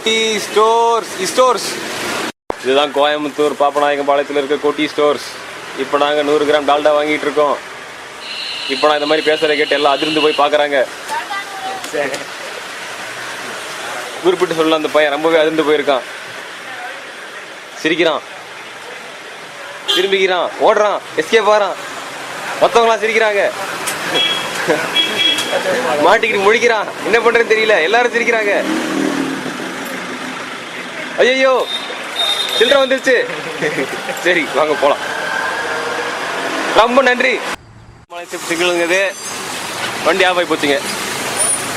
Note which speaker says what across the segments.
Speaker 1: கோட்டி ஸ்டோர்ஸ். இதுதான் கோயம்புத்தூர் பாப்பநாயக்கம்பாளையத்தில் இருக்க கோட்டி ஸ்டோர்ஸ். இப்போ நாங்கள் 100 கிராம் டால்டா வாங்கிட்டு இருக்கோம். இப்போ நான் இந்த மாதிரி பேசுகிறத கேட்டு எல்லாம் அதிர்ந்து போய் பார்க்குறாங்க. குறிப்பிட்டு சொல்லலாம், அந்த பையன் ரொம்பவே அதிர்ந்து போயிருக்கான். சிரிக்கிறான், திரும்பிக்கிறான், ஓடுறான், எஸ்கேப் ஆகிறான். மற்றவங்களாம் சிரிக்கிறாங்க, மாட்டிக்கிட்டு முழிக்கிறான். என்ன பண்றதுன்னு தெரியல, எல்லாரும் சிரிக்கிறாங்க. ஐயோ சில்லறை வந்துருச்சு. சரி வாங்க போலாம். ரொம்ப நன்றி. சிங்கிளுங்குது வண்டி ஆஃப் ஆகி போச்சுங்க.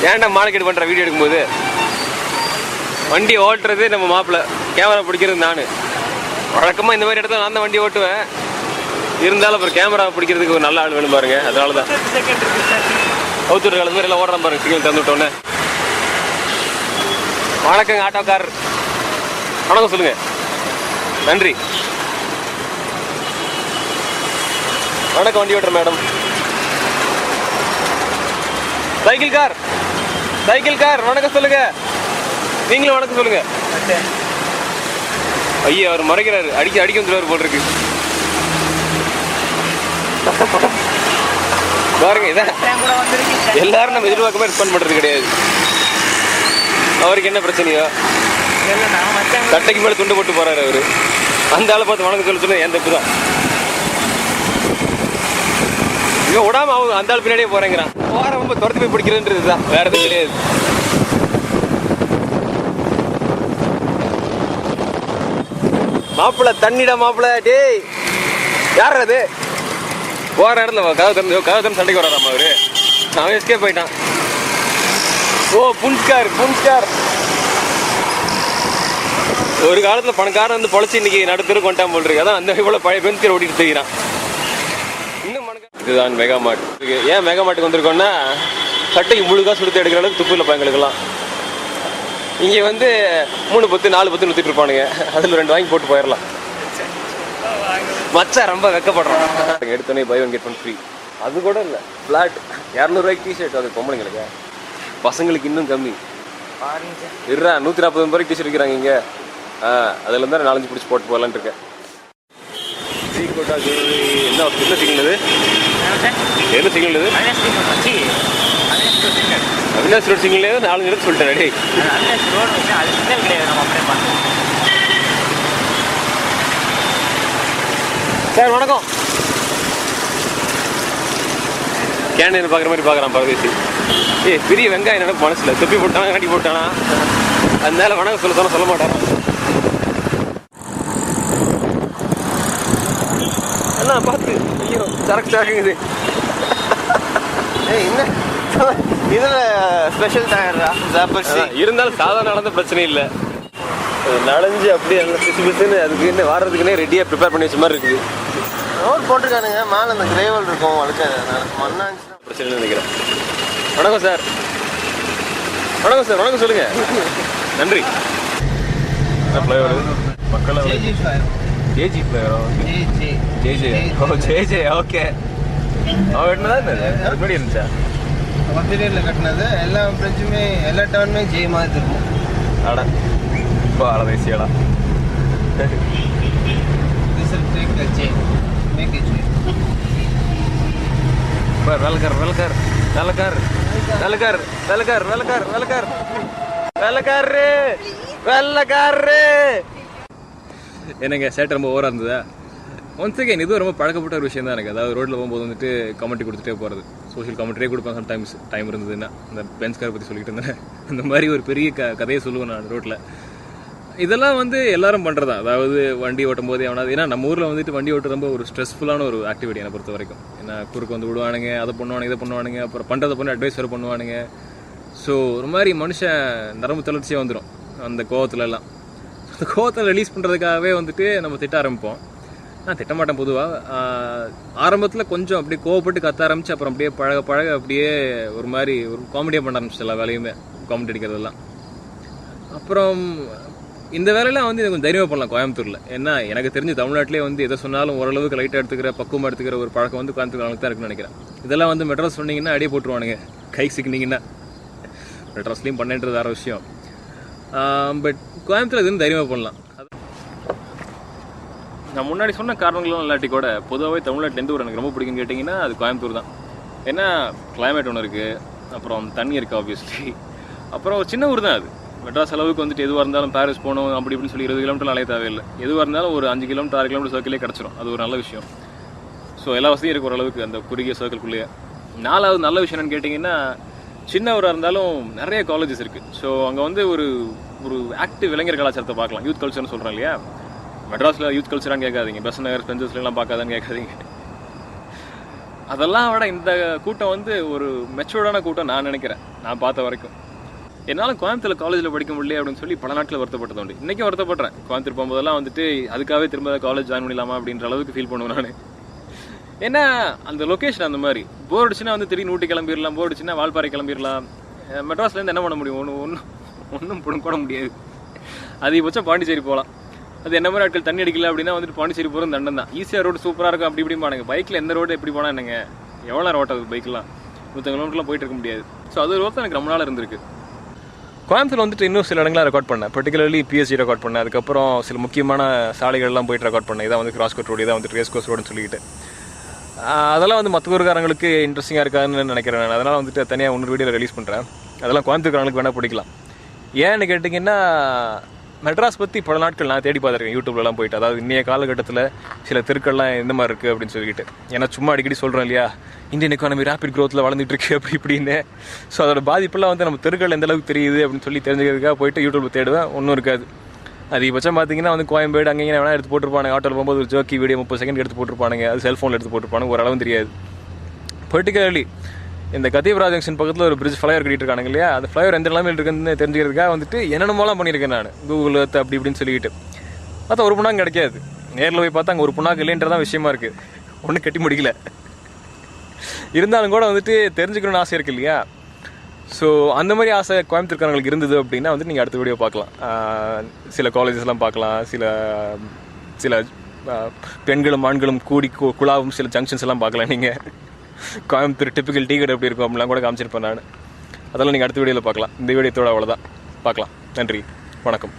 Speaker 1: ஏன்டா மார்க்கெட் பண்ற வீடியோ எடுக்கும்போது வண்டி ஓட்டுறது நம்ம மாப்பிள்ள, கேமரா பிடிக்கிறது நான். வழக்கமாக இந்த மாதிரி இடத்துல நான் தான் வண்டி ஓட்டுவேன். இருந்தாலும் அப்புறம் கேமரா பிடிக்கிறதுக்கு ஒரு நல்ல ஆள் வேணும் பாருங்க. அதனால தான் அவுத்தூர் காலத்து மாதிரி எல்லாம் ஓடுறான் பாருங்க. சிக்னல் தந்து விட்டோன்னே. வணக்கங்க ஆட்டோக்கார், வணக்கம் சொல்லுங்க. நன்றி. வணக்கம் வண்டி ஓட்டுற மேடம். சைக்கிள் கார் வணக்கம் சொல்லுங்க. நீங்களும் வணக்கம் சொல்லுங்க. ஐயா அவர் மறைக்கிறாரு, அடிக்க வந்துடுவார் போல் இருக்கு. பாருங்க, இதான் எல்லாரும் நம்ம எதிர்பார்க்க மாதிரி ரெஸ்பாண்ட் பண்றது கிடையாது. அவருக்கு என்ன பிரச்சனையோ, சட்டைக்கு மேல துண்டு போட்டு போறாரு அவரு. அந்த ஆளை பார்த்து வணக்கம் சொல்ல சொன்னா என் தப்பு தான். இவன் விடாம அவங்க அந்த ஆள் பின்னாடியே போறேங்கிறான். போற ரொம்ப துரத்து போய் பிடிக்கிறதுன்றதுதான், வேற எதுவும் கிடையாது. மாப்பிள்ள தண்ணிடா மாப்பிள்ள. டேய் யார் அது? போற இடத்துல கதவு தந்து சண்டைக்கு வராமா அவரு. அவன் எஸ்கேப் போயிட்டான். ஓ புன்ஸ்கார். ஒரு காலத்துல பணக்காரன் வந்து பொழைச்சி இன்னைக்கு நடுத்தரு கொண்டாம போல் இருக்கு. அதான் அந்த போல பழைய பென்ஸ்கர் ஓட்டிட்டு தெரிகிறான். இன்னும் இதுதான் மெகா மார்ட். ஏன் மெகா மார்ட்டுக்கு வந்திருக்கோம்னா, சட்டைக்கு முழுக்கா சுடுத்து எடுக்கிற அளவுக்கு துப்பு இல்லை பையங்களுக்கெல்லாம். இங்கே வந்து 3 10 4 10 ஊற்றிட்டு இருப்பானுங்க. அதில் 2 வாங்கி போட்டு போயிடலாம். மச்சா ரொம்ப வெக்கப்படுறான். எடுத்தோடனே பை 1 கெட் 1 ஃப்ரீ. அது கூட இல்லை, ஃப்ளாட் 200 ரூபாய்க்கு டிஷர்ட். அது பொம்பளைங்களுக்கு, பசங்களுக்கு இன்னும் கம்மி. இருறா 140 ரூபாய்க்கு டிஷர்ட் விற்கிறாங்க இங்கே. அதில் இருந்தால் 4-5 பிடிச்சி போட்டு போகலான்ட்டு இருக்கேன். என்ன சிங்கிள் இது? என்ன சிங்கிள் இது? அவினாஷ் ரோட் சிங்கிள் 4 இடத்து சொல்லிட்டேன். டேய் சார் வணக்கம். கேண்டீன் பார்க்குற மாதிரி பார்க்குறான் பரதேசி. பெரிய வெங்காயம் நடப்பு மனசுல தொப்பி போட்டானா கட்டி போட்டானா, அதனால வணக்கம் சொல்ல மாட்டான். என்ன பார்த்து ஐயோ சரக்குங்குது. என்ன இதில் ஸ்பெஷல் டயர்ரா இருந்தாலும் சாதாரண நடந்த பிரச்சனை இல்லை. நனைஞ்சு அப்படியே பிசு பிசுன்னு அதுக்கு என்ன வாரதுக்குன்னே ரெடியாக ப்ரிப்பேர் பண்ணி வச்ச மாதிரி இருக்குது. ரோட் போட்டிருக்கானுங்க, மேலே அந்த கிரேவல் இருக்கும், வளர்க்க மண்ணாச்சு பிரச்சனை நினைக்கிறேன். வணக்கம் சார். வணக்கம் சொல்லுங்க. நன்றி. ஃப்ளைவர் மக்கள் ஜேஜி ஃப்ளைவரோ? J okay. அவன் கட்டினதா அது முன்னாடி இருந்துச்சா? மதுரையில் கட்டினது. எல்லா பிரிட்ஜுமே எல்லா டவுனுமே ஜே மாதிரி இருக்கும். ஆடா இப்போ ஆளதேசியாடா. என்னங்க சேட்டை ரொம்ப ஓவரா இருந்ததா? ஒன்ஸ் அகேன் இது ரொம்ப பழக்கப்பட்ட ஒரு விஷயம் தான் எனக்கு. அதாவது ரோட்டில் போகும்போது வந்துட்டு கமெண்ட்ரி கொடுத்துட்டே போகிறது. சோஷியல் கமெண்ட்ரியே கொடுப்பேன் சம்டைம்ஸ் டைம் இருந்ததுன்னா. அந்த பென்ஸ்காரை பற்றி சொல்லிட்டு இருந்தேன். அந்த மாதிரி ஒரு பெரிய கதையை சொல்லுவேன் நான் ரோட்டில். இதெல்லாம் வந்து எல்லாரும் பண்ணுறதா. அதாவது வண்டி ஓட்டும் போது எவனாவது, ஏன்னா நம்ம ஊரில் வந்துட்டு வண்டி ஓட்டு ரொம்ப ஒரு ஸ்ட்ரெஸ்ஃபுல்லான ஒரு ஆக்டிவிட்டி என்னை பொறுத்த வரைக்கும். ஏன்னா குறுக்கு வந்து விடுவானுங்க, அதை பண்ணுவானுங்க, இதை பண்ணுவானுங்க, அப்புறம் பண்ணுறதை பண்ணி அட்வைஸ் வர பண்ணுவானுங்க. ஸோ ஒரு மாதிரி மனுஷன் நரம்பு தளர்ச்சியாக வந்துடும் அந்த கோவத்துலலாம். அந்த கோவத்தில் ரிலீஸ் பண்ணுறதுக்காகவே வந்துட்டு நம்ம திட்ட ஆரம்பிப்போம். நான் திட்டமாட்டேன் பொதுவாக. ஆரம்பத்தில் கொஞ்சம் அப்படியே கோவப்பட்டு கத்த ஆரம்பிச்சு, அப்புறம் அப்படியே பழக அப்படியே ஒரு மாதிரி ஒரு காமெடியாக பண்ண ஆரம்பிச்சு எல்லா வேலையுமே, காமெடி அடிக்கிறதெல்லாம். அப்புறம் இந்த வேலையெல்லாம் வந்து கொஞ்சம் தைரியமாக பண்ணலாம் கோயம்புத்தூரில். ஏன்னா எனக்கு தெரிஞ்சு தமிழ்நாட்டிலே வந்து எதை சொன்னாலும் ஓரளவுக்கு லைட்டாக எடுத்துக்கிற பக்குவமாக எடுத்துக்கிற ஒரு பழக்கம் வந்து கோயம்புத்தூர் தான் இருக்குன்னு நினைக்கிறேன். இதெல்லாம் வந்து மெட்ராஸ் சொன்னீங்கன்னா அடியே போட்டுருவானுங்க, கை சிக்கினீங்கன்னா. மெட்ராஸ்லேயும் பண்ணேன்றது வேறு விஷயம். பட் கோயம்புத்தூர் இதுன்னு தைரியமாக பண்ணலாம். நான் முன்னாடி சொன்ன காரணங்களும் இல்லாட்டி கூட பொதுவாகவே தமிழ்நாட்டில் எந்த ஊர் எனக்கு ரொம்ப பிடிக்குன்னு கேட்டிங்கன்னா அது கோயம்புத்தூர் தான். ஏன்னா கிளைமேட் ஒன்று இருக்குது, அப்புறம் தண்ணி இருக்குது ஆப்வியஸ்லி, அப்புறம் ஒரு சின்ன ஊர் தான் அது. மெட்ராஸ் அளவுக்கு வந்துட்டு எதுவாக இருந்தாலும் பாரிஸ் போகணும் அப்படி இப்படின்னு சொல்லி 20 கிலோமீட்டர் அலைய தேவையில்லை. எதுவாக இருந்தாலும் ஒரு 5 கிலோமீட்டர் 6 கிலோமீட்டர் சர்க்கிளே கிடச்சிரும். அது ஒரு நல்ல விஷயம். ஸோ எல்லா வசதியும் இருக்குது ஓரளவுக்கு அந்த குறுகிய சர்க்கிள்குள்ளேயே. 4வது நல்ல விஷயம் என்னன்னு கேட்டிங்கன்னா, சின்ன ஊராக இருந்தாலும் நிறைய காலேஜஸ் இருக்குது. ஸோ அங்கே வந்து ஒரு ஒரு ஆக்டிவ் இளைஞர் கலாச்சாரத்தை பார்க்கலாம். யூத் கல்ச்சர்னு சொல்கிறோம் இல்லையா. மெட்ராஸில் யூத் கல்ச்சரான்னு கேட்காதீங்க, பெசன்ட் நகர் ஸ்பென்சர்ஸ்லாம் பார்க்காதான்னு கேட்காதீங்க. அதெல்லாம் விட இந்த கூட்டம் வந்து ஒரு மெச்சூர்டான கூட்டம் நான் நினைக்கிறேன், நான் பார்த்த வரைக்கும். என்னால் கோயம்புத்தூர் காலேஜில் படிக்க முடியல அப்படின்னு சொல்லி பல நாட்கள் வருத்தப்பட்டது உண்டு. இன்றைக்கும் வருத்தப்படுறேன். கோயம்புத்தூர் போகும்போதெல்லாம் வந்துட்டு அதுக்காகவே திரும்ப காலேஜ் ஜாயின் பண்ணிடலாமா அப்படின்ற அளவுக்கு ஃபீல் பண்ணுவேன் நான். ஏன்னா அந்த லொக்கேஷன் அந்த மாதிரி. போர் அடிச்சுன்னா வந்து திடீர்னு ஊட்டி கிளம்பிடலாம், போர் அடிச்சுன்னா வால்பாறை கிளம்பிடலாம். மெட்ராஸ்லேருந்து என்ன பண்ண முடியும்? ஒன்றும் போட முடியாது. அதிகபட்சம் பாண்டிச்சேரி போகலாம். அது என்ன மாதிரி ஆட்கள் தண்ணி அடிக்கல அப்படின்னா வந்துட்டு பாண்டிச்சேரி போகிறது தண்டம் தான். ஈஸியாக ரோடு சூப்பராக இருக்கும் அப்படி இப்படி பாருங்க. பைக்கில் எந்த ரோடு எப்படி போனால் என்னங்க, எவ்வளோ நேரம் ஓட்டாது பைக்கெலாம்? 100 கிலோமீட்டர்லாம் போயிட்டு இருக்க முடியாது. ஸோ அது ஒரு ஓட்டம் எனக்கு ரொம்ப நாள் இருந்திருக்கு. கோயம்புத்தூர் வந்துட்டு இன்னும் சில இடங்களாக ரெக்கார்ட் பண்ணேன். பர்டிகுலர்லி பிஎஸ்சி ரெக்கார்ட் பண்ணேன். அதுக்கப்புறம் சில முக்கியமான சாலைகள்லாம் போயிட்டு ரெக்கார்ட் பண்ணேன். இதான் வந்து கிராஸ்கோட் ரோடு, இதான் வந்துட்டு ரேஸ் கோர்ஸ் ரோடுன்னு சொல்லிட்டு. அதெல்லாம் வந்து மற்ற ஊருக்காரங்களுக்கு இன்ட்ரெஸ்டிங்காக இருக்காதுன்னு நினைக்கிறேன் நான். அதனால் வந்துட்டு தனியாக 1 வீடியோவில் ரிலீஸ் பண்ணுறேன். அதெல்லாம் கோயம்புத்தூர்காரங்களுக்கு வேணால் பிடிக்கலாம். ஏன்னு கேட்டிங்கன்னா, மெட்ராஸ் பற்றி பல நாட்கள் நான் தேடி பார்த்துருக்கேன் யூடியூப்லலாம் போயிட்டு. அதாவது இன்றைய காலகட்டத்தில் சில தெருக்கள்லாம் எந்த மாதிரி இருக்குது அப்படின்னு சொல்லிட்டு. ஏன்னா சும்மா அடிக்கடி சொல்கிறேன் இல்லையா, இந்தியன் எக்கானமி ரேபிட் க்ரோத்தில் வளர்ந்துட்டு இருக்கு அப்படி இப்படின்னு. ஸோ அதோட பாதிப்பெல்லாம் வந்து நம்ம தெருக்கள் எந்த அளவுக்கு தெரியுது அப்படின்னு சொல்லி தெரிஞ்சுக்கிறதுக்காக போயிட்டு யூடியூப்பில் தேடுவேன். ஒன்றும் இருக்காது. அதிகபட்சம் பார்த்தீங்கன்னா வந்து கோயம்பேடு அங்கே வேணால் எடுத்து போட்டிருப்பானுங்க. ஆட்டோவில் போகும்போது ஒரு ஜோக்கி வீடியோ 30 செகண்ட் எடுத்து போட்டிருப்பானுங்க. அது செல்ஃபோனில் எடுத்து போட்டிருப்பானுங்க. ஒரு அளவும் தெரியாது. பர்டிகுலர்லி இந்த கதீப்ரா ஜங்ஷன் பக்கத்தில் ஒரு பிரிட்ஜ் ஃப்ளைவர் கட்டிட்டு இருக்கானுங்க இல்லையா, அந்த ஃப்ளைவர் எந்த நிலைமையில் இருக்குன்னு தெரிஞ்சுக்கிறதுக்காக வந்துட்டு என்னென்னமோலாம் பண்ணியிருக்கேன் நான் கூகுள் எர்த் அப்படி இப்படின்னு சொல்லிட்டு. பார்த்தா ஒரு புண்ணாங்க கிடைக்காது. நேரில் போய் பார்த்தா அங்கே ஒரு புண்ணாக்கு இல்லைன்றதான் விஷயமா இருக்குது. ஒன்றும் கட்டி முடிக்கல. இருந்தாலும் கூட வந்துட்டு தெரிஞ்சுக்கணும்னு ஆசை இருக்குது இல்லையா. ஸோ அந்த மாதிரி ஆசை கோயம்புத்தூர்காரங்களுக்கு இருந்தது அப்படின்னா வந்துட்டு நீங்கள் அடுத்த வீடியோ பார்க்கலாம். சில காலேஜஸ்லாம் பார்க்கலாம். சில பெண்களும் ஆண்களும் கூடி குழாவும் சில ஜங்ஷன்ஸ் எல்லாம் பார்க்கலாம். நீங்கள் கோயம்புத்தூர் டிப்பிக்கல் டீ கடை எப்படி இருக்கும் அப்படிலாம் கூட காமிச்சிருப்பேன் நான். அதெல்லாம் நீங்கள் அடுத்த வீடியோவில் பார்க்கலாம். இந்த வீடியோத்தோட அவ்வளோதான். பார்க்கலாம். நன்றி, வணக்கம்.